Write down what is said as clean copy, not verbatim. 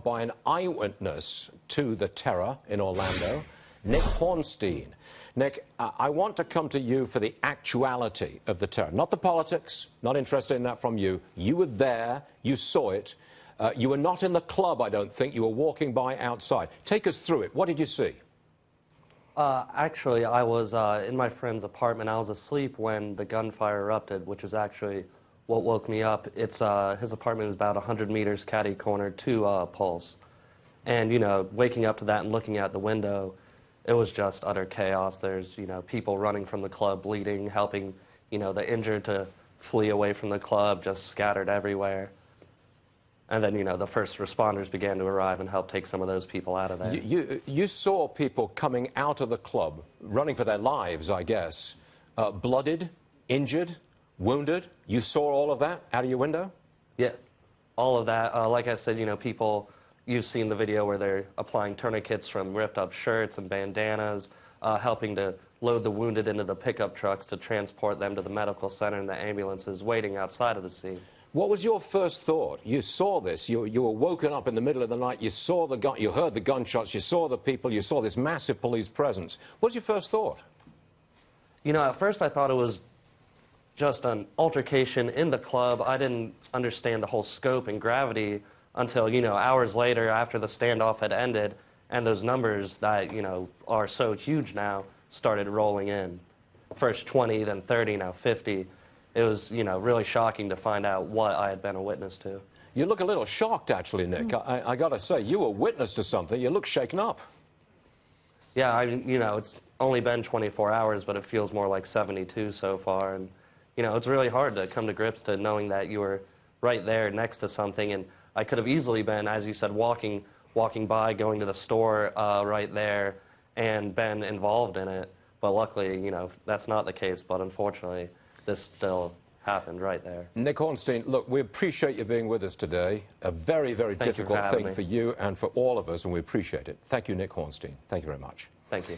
now by an eyewitness to the terror in Orlando, Nic Horstein. Nic, I want to come to you for the actuality of the terror, not the politics, not interested in that from you. You were there, you saw it. You were not in the club, I don't think. You were walking by outside. Take us through it. What did you see? Actually, I was in my friend's apartment. I was asleep when the gunfire erupted, which is actually what woke me up. It's his apartment is about 100 meters catty-corner to Pulse. And, you know, waking up to that and looking out the window, it was just utter chaos. There's, you know, people running from the club, bleeding, helping, you know, the injured to flee away from the club, just scattered everywhere. And then, you know, the first responders began to arrive and help take some of those people out of there. You saw people coming out of the club, running for their lives, I guess, blooded, injured, wounded. You saw all of that out of your window? Yeah, all of that. Like I said, you know, people, you've seen the video where they're applying tourniquets from ripped up shirts and bandanas, helping to load the wounded into the pickup trucks to transport them to the medical center, and the ambulances waiting outside of the scene. What was your first thought? You saw this. You were woken up in the middle of the night. You saw the gun. You heard the gunshots. You saw the people. You saw this massive police presence. What was your first thought? You know, at first I thought it was just an altercation in the club. I didn't understand the whole scope and gravity until, you know, hours later after the standoff had ended and those numbers that, you know, are so huge now started rolling in. First 20, then 30, now 50. It was, you know, really shocking to find out what I had been a witness to. You look a little shocked, actually, Nic. I got to say, you were witness to something. You look shaken up. Yeah, you know, it's only been 24 hours, but it feels more like 72 so far. And, you know, it's really hard to come to grips to knowing that you were right there next to something. And I could have easily been, as you said, walking by, going to the store right there and been involved in it. But luckily, you know, that's not the case. But unfortunately, this still happened right there. Nic Horstein, look, we appreciate you being with us today. A very, very difficult thing for you and for all of us, and we appreciate it. Thank you, Nic Horstein. Thank you very much. Thank you.